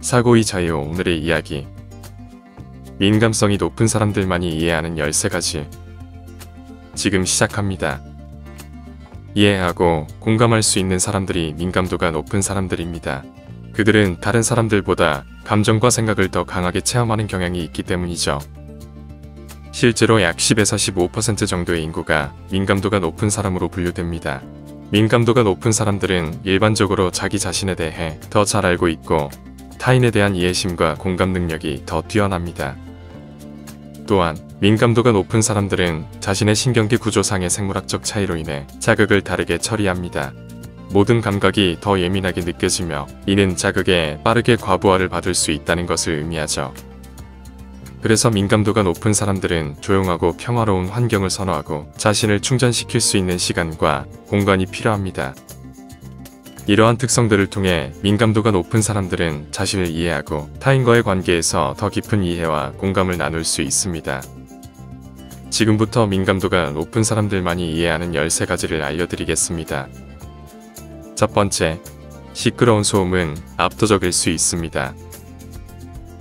사고의 자유. 오늘의 이야기. 민감성이 높은 사람들만이 이해하는 13가지. 지금 시작합니다. 이해하고 공감할 수 있는 사람들이 민감도가 높은 사람들입니다. 그들은 다른 사람들보다 감정과 생각을 더 강하게 체험하는 경향이 있기 때문이죠. 실제로 약 10에서 15% 정도의 인구가 민감도가 높은 사람으로 분류됩니다. 민감도가 높은 사람들은 일반적으로 자기 자신에 대해 더 잘 알고 있고 타인에 대한 이해심과 공감 능력이 더 뛰어납니다. 또한 민감도가 높은 사람들은 자신의 신경계 구조상의 생물학적 차이로 인해 자극을 다르게 처리합니다. 모든 감각이 더 예민하게 느껴지며 이는 자극에 빠르게 과부하를 받을 수 있다는 것을 의미하죠. 그래서 민감도가 높은 사람들은 조용하고 평화로운 환경을 선호하고 자신을 충전시킬 수 있는 시간과 공간이 필요합니다. 이러한 특성들을 통해 민감도가 높은 사람들은 자신을 이해하고 타인과의 관계에서 더 깊은 이해와 공감을 나눌 수 있습니다. 지금부터 민감도가 높은 사람들만이 이해하는 13가지를 알려드리겠습니다. 첫 번째, 시끄러운 소음은 압도적일 수 있습니다.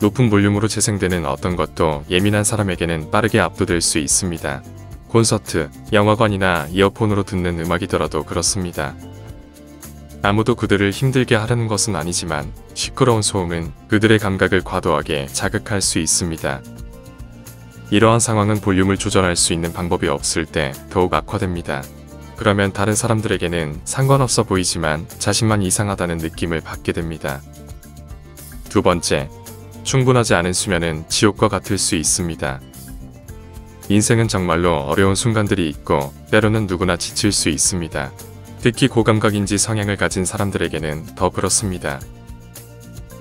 높은 볼륨으로 재생되는 어떤 것도 예민한 사람에게는 빠르게 압도될 수 있습니다. 콘서트, 영화관이나 이어폰으로 듣는 음악이더라도 그렇습니다. 아무도 그들을 힘들게 하려는 것은 아니지만 시끄러운 소음은 그들의 감각을 과도하게 자극할 수 있습니다. 이러한 상황은 볼륨을 조절할 수 있는 방법이 없을 때 더욱 악화됩니다. 그러면 다른 사람들에게는 상관없어 보이지만 자신만 이상하다는 느낌을 받게 됩니다. 두 번째, 충분하지 않은 수면은 지옥과 같을 수 있습니다. 인생은 정말로 어려운 순간들이 있고 때로는 누구나 지칠 수 있습니다. 특히 고감각인지 성향을 가진 사람들에게는 더 그렇습니다.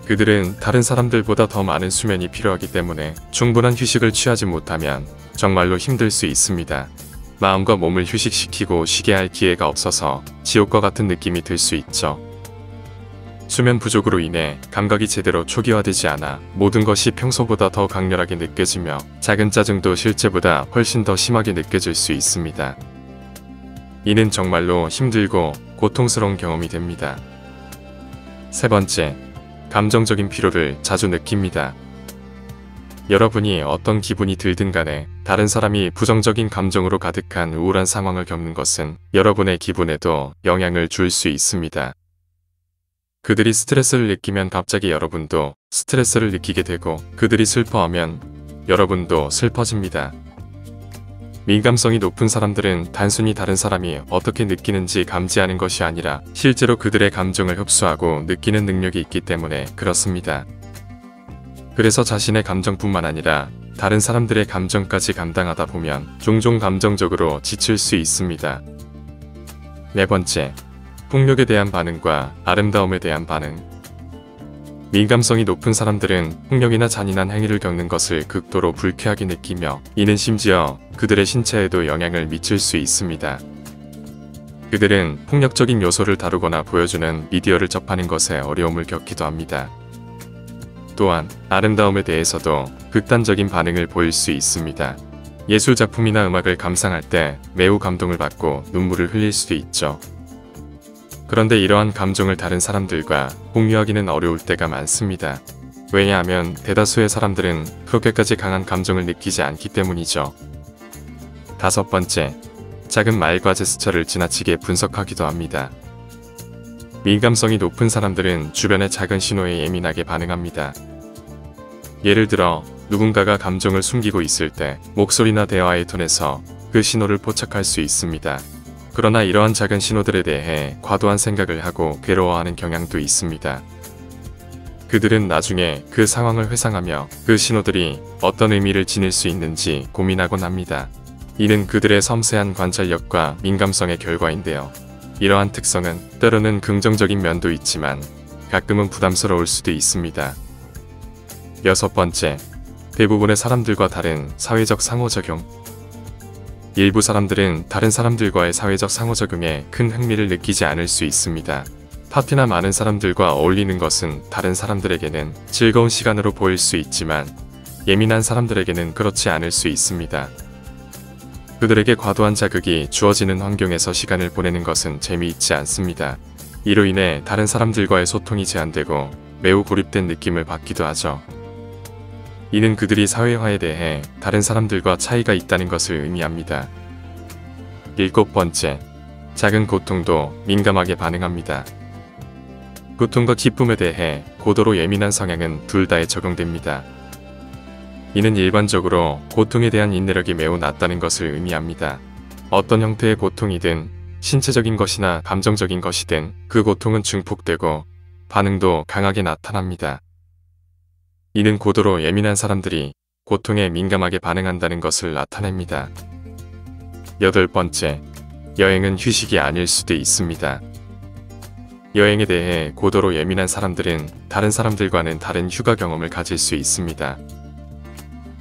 그들은 다른 사람들보다 더 많은 수면이 필요하기 때문에 충분한 휴식을 취하지 못하면 정말로 힘들 수 있습니다. 마음과 몸을 휴식시키고 쉬게 할 기회가 없어서 지옥과 같은 느낌이 들 수 있죠. 수면 부족으로 인해 감각이 제대로 초기화되지 않아 모든 것이 평소보다 더 강렬하게 느껴지며 작은 짜증도 실제보다 훨씬 더 심하게 느껴질 수 있습니다. 이는 정말로 힘들고 고통스러운 경험이 됩니다. 세 번째, 감정적인 피로를 자주 느낍니다. 여러분이 어떤 기분이 들든 간에 다른 사람이 부정적인 감정으로 가득한 우울한 상황을 겪는 것은 여러분의 기분에도 영향을 줄 수 있습니다. 그들이 스트레스를 느끼면 갑자기 여러분도 스트레스를 느끼게 되고 그들이 슬퍼하면 여러분도 슬퍼집니다. 민감성이 높은 사람들은 단순히 다른 사람이 어떻게 느끼는지 감지하는 것이 아니라 실제로 그들의 감정을 흡수하고 느끼는 능력이 있기 때문에 그렇습니다. 그래서 자신의 감정뿐만 아니라 다른 사람들의 감정까지 감당하다 보면 종종 감정적으로 지칠 수 있습니다. 네 번째, 폭력에 대한 반응과 아름다움에 대한 반응. 민감성이 높은 사람들은 폭력이나 잔인한 행위를 겪는 것을 극도로 불쾌하게 느끼며 이는 심지어 그들의 신체에도 영향을 미칠 수 있습니다. 그들은 폭력적인 요소를 다루거나 보여주는 미디어를 접하는 것에 어려움을 겪기도 합니다. 또한 아름다움에 대해서도 극단적인 반응을 보일 수 있습니다. 예술작품이나 음악을 감상할 때 매우 감동을 받고 눈물을 흘릴 수도 있죠. 그런데 이러한 감정을 다른 사람들과 공유하기는 어려울 때가 많습니다. 왜냐하면 대다수의 사람들은 그렇게까지 강한 감정을 느끼지 않기 때문이죠. 다섯 번째, 작은 말과 제스처를 지나치게 분석하기도 합니다. 민감성이 높은 사람들은 주변의 작은 신호에 예민하게 반응합니다. 예를 들어 누군가가 감정을 숨기고 있을 때 목소리나 대화의 톤에서 그 신호를 포착할 수 있습니다. 그러나 이러한 작은 신호들에 대해 과도한 생각을 하고 괴로워하는 경향도 있습니다. 그들은 나중에 그 상황을 회상하며 그 신호들이 어떤 의미를 지닐 수 있는지 고민하곤 합니다. 이는 그들의 섬세한 관찰력과 민감성의 결과인데요. 이러한 특성은 때로는 긍정적인 면도 있지만 가끔은 부담스러울 수도 있습니다. 여섯 번째, 대부분의 사람들과 다른 사회적 상호작용. 일부 사람들은 다른 사람들과의 사회적 상호작용에 큰 흥미를 느끼지 않을 수 있습니다. 파티나 많은 사람들과 어울리는 것은 다른 사람들에게는 즐거운 시간으로 보일 수 있지만 예민한 사람들에게는 그렇지 않을 수 있습니다. 그들에게 과도한 자극이 주어지는 환경에서 시간을 보내는 것은 재미있지 않습니다. 이로 인해 다른 사람들과의 소통이 제한되고 매우 고립된 느낌을 받기도 하죠. 이는 그들이 사회화에 대해 다른 사람들과 차이가 있다는 것을 의미합니다. 7번째, 작은 고통도 민감하게 반응합니다. 고통과 기쁨에 대해 고도로 예민한 성향은 둘 다에 적용됩니다. 이는 일반적으로 고통에 대한 인내력이 매우 낮다는 것을 의미합니다. 어떤 형태의 고통이든 신체적인 것이나 감정적인 것이든 그 고통은 증폭되고 반응도 강하게 나타납니다. 이는 고도로 예민한 사람들이 고통에 민감하게 반응한다는 것을 나타냅니다. 8번째, 여행은 휴식이 아닐 수도 있습니다. 여행에 대해 고도로 예민한 사람들은 다른 사람들과는 다른 휴가 경험을 가질 수 있습니다.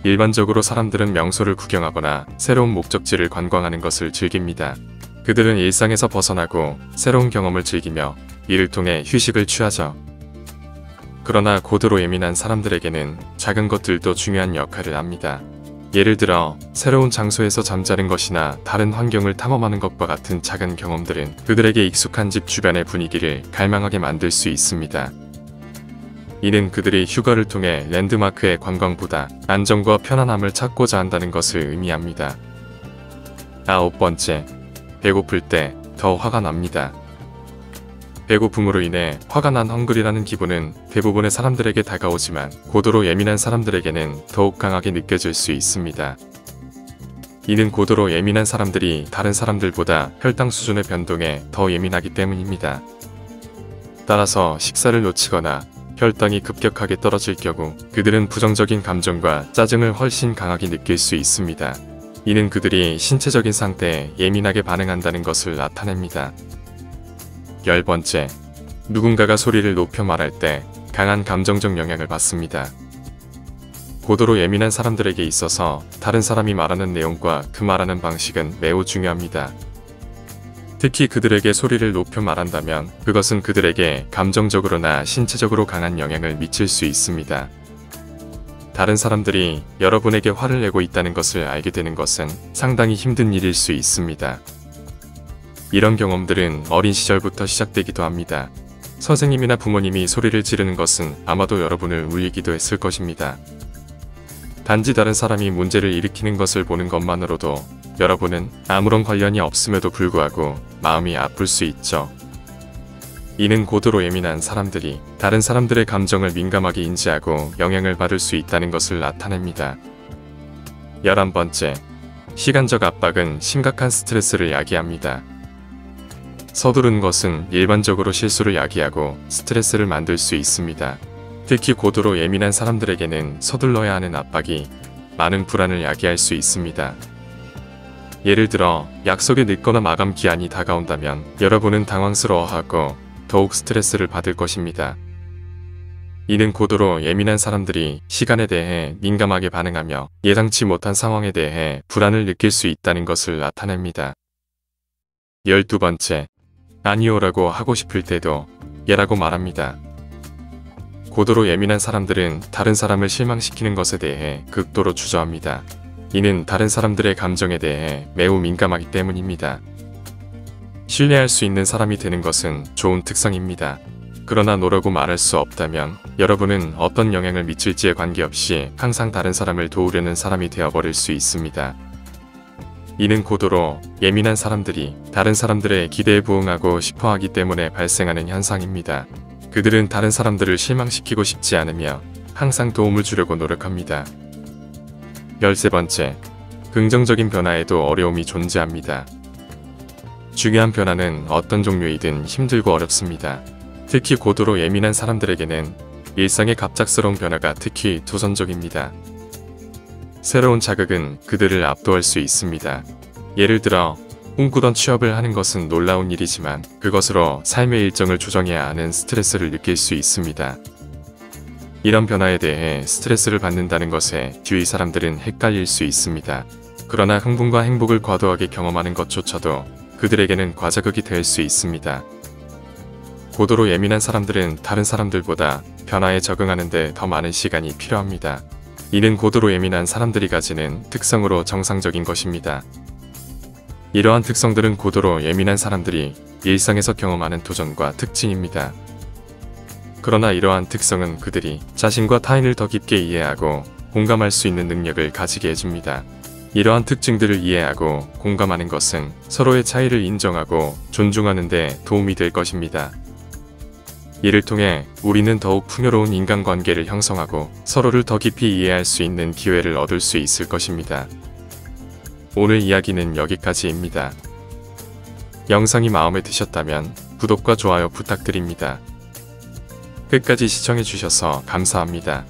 일반적으로 사람들은 명소를 구경하거나 새로운 목적지를 관광하는 것을 즐깁니다. 그들은 일상에서 벗어나고 새로운 경험을 즐기며 이를 통해 휴식을 취하죠. 그러나 고도로 예민한 사람들에게는 작은 것들도 중요한 역할을 합니다. 예를 들어 새로운 장소에서 잠자는 것이나 다른 환경을 탐험하는 것과 같은 작은 경험들은 그들에게 익숙한 집 주변의 분위기를 갈망하게 만들 수 있습니다. 이는 그들이 휴가를 통해 랜드마크의 관광보다 안정과 편안함을 찾고자 한다는 것을 의미합니다. 9번째, 배고플 때 더 화가 납니다. 배고픔으로 인해 화가 난 헝그리라는 기분은 대부분의 사람들에게 다가오지만 고도로 예민한 사람들에게는 더욱 강하게 느껴질 수 있습니다. 이는 고도로 예민한 사람들이 다른 사람들보다 혈당 수준의 변동에 더 예민하기 때문입니다. 따라서 식사를 놓치거나 혈당이 급격하게 떨어질 경우 그들은 부정적인 감정과 짜증을 훨씬 강하게 느낄 수 있습니다. 이는 그들이 신체적인 상태에 예민하게 반응한다는 것을 나타냅니다. 10번째, 누군가가 소리를 높여 말할 때 강한 감정적 영향을 받습니다. 고도로 예민한 사람들에게 있어서 다른 사람이 말하는 내용과 그 말하는 방식은 매우 중요합니다. 특히 그들에게 소리를 높여 말한다면 그것은 그들에게 감정적으로나 신체적으로 강한 영향을 미칠 수 있습니다. 다른 사람들이 여러분에게 화를 내고 있다는 것을 알게 되는 것은 상당히 힘든 일일 수 있습니다. 이런 경험들은 어린 시절부터 시작되기도 합니다. 선생님이나 부모님이 소리를 지르는 것은 아마도 여러분을 울리기도 했을 것입니다. 단지 다른 사람이 문제를 일으키는 것을 보는 것만으로도 여러분은 아무런 관련이 없음에도 불구하고 마음이 아플 수 있죠. 이는 고도로 예민한 사람들이 다른 사람들의 감정을 민감하게 인지하고 영향을 받을 수 있다는 것을 나타냅니다. 11번째, 시간적 압박은 심각한 스트레스를 야기합니다. 서두르는 것은 일반적으로 실수를 야기하고 스트레스를 만들 수 있습니다. 특히 고도로 예민한 사람들에게는 서둘러야 하는 압박이 많은 불안을 야기할 수 있습니다. 예를 들어 약속에 늦거나 마감 기한이 다가온다면 여러분은 당황스러워하고 더욱 스트레스를 받을 것입니다. 이는 고도로 예민한 사람들이 시간에 대해 민감하게 반응하며 예상치 못한 상황에 대해 불안을 느낄 수 있다는 것을 나타냅니다. 12번째, 아니요라고 하고 싶을 때도 예라고 말합니다. 고도로 예민한 사람들은 다른 사람을 실망시키는 것에 대해 극도로 주저합니다. 이는 다른 사람들의 감정에 대해 매우 민감하기 때문입니다. 신뢰할 수 있는 사람이 되는 것은 좋은 특성입니다. 그러나 노라고 말할 수 없다면 여러분은 어떤 영향을 미칠지에 관계없이 항상 다른 사람을 도우려는 사람이 되어버릴 수 있습니다. 이는 고도로 예민한 사람들이 다른 사람들의 기대에 부응하고 싶어하기 때문에 발생하는 현상입니다. 그들은 다른 사람들을 실망시키고 싶지 않으며 항상 도움을 주려고 노력합니다. 13번째, 긍정적인 변화에도 어려움이 존재합니다. 중요한 변화는 어떤 종류이든 힘들고 어렵습니다. 특히 고도로 예민한 사람들에게는 일상의 갑작스러운 변화가 특히 도전적입니다. 새로운 자극은 그들을 압도할 수 있습니다. 예를 들어 꿈꾸던 취업을 하는 것은 놀라운 일이지만 그것으로 삶의 일정을 조정해야 하는 스트레스를 느낄 수 있습니다. 이런 변화에 대해 스트레스를 받는다는 것에 주위 사람들은 헷갈릴 수 있습니다. 그러나 흥분과 행복을 과도하게 경험하는 것조차도 그들에게는 과자극이 될 수 있습니다. 고도로 예민한 사람들은 다른 사람들보다 변화에 적응하는 데 더 많은 시간이 필요합니다. 이는 고도로 예민한 사람들이 가지는 특성으로 정상적인 것입니다. 이러한 특성들은 고도로 예민한 사람들이 일상에서 경험하는 도전과 특징입니다. 그러나 이러한 특성은 그들이 자신과 타인을 더 깊게 이해하고 공감할 수 있는 능력을 가지게 해줍니다. 이러한 특징들을 이해하고 공감하는 것은 서로의 차이를 인정하고 존중하는 데 도움이 될 것입니다. 이를 통해 우리는 더욱 풍요로운 인간관계를 형성하고 서로를 더 깊이 이해할 수 있는 기회를 얻을 수 있을 것입니다. 오늘 이야기는 여기까지입니다. 영상이 마음에 드셨다면 구독과 좋아요 부탁드립니다. 끝까지 시청해주셔서 감사합니다.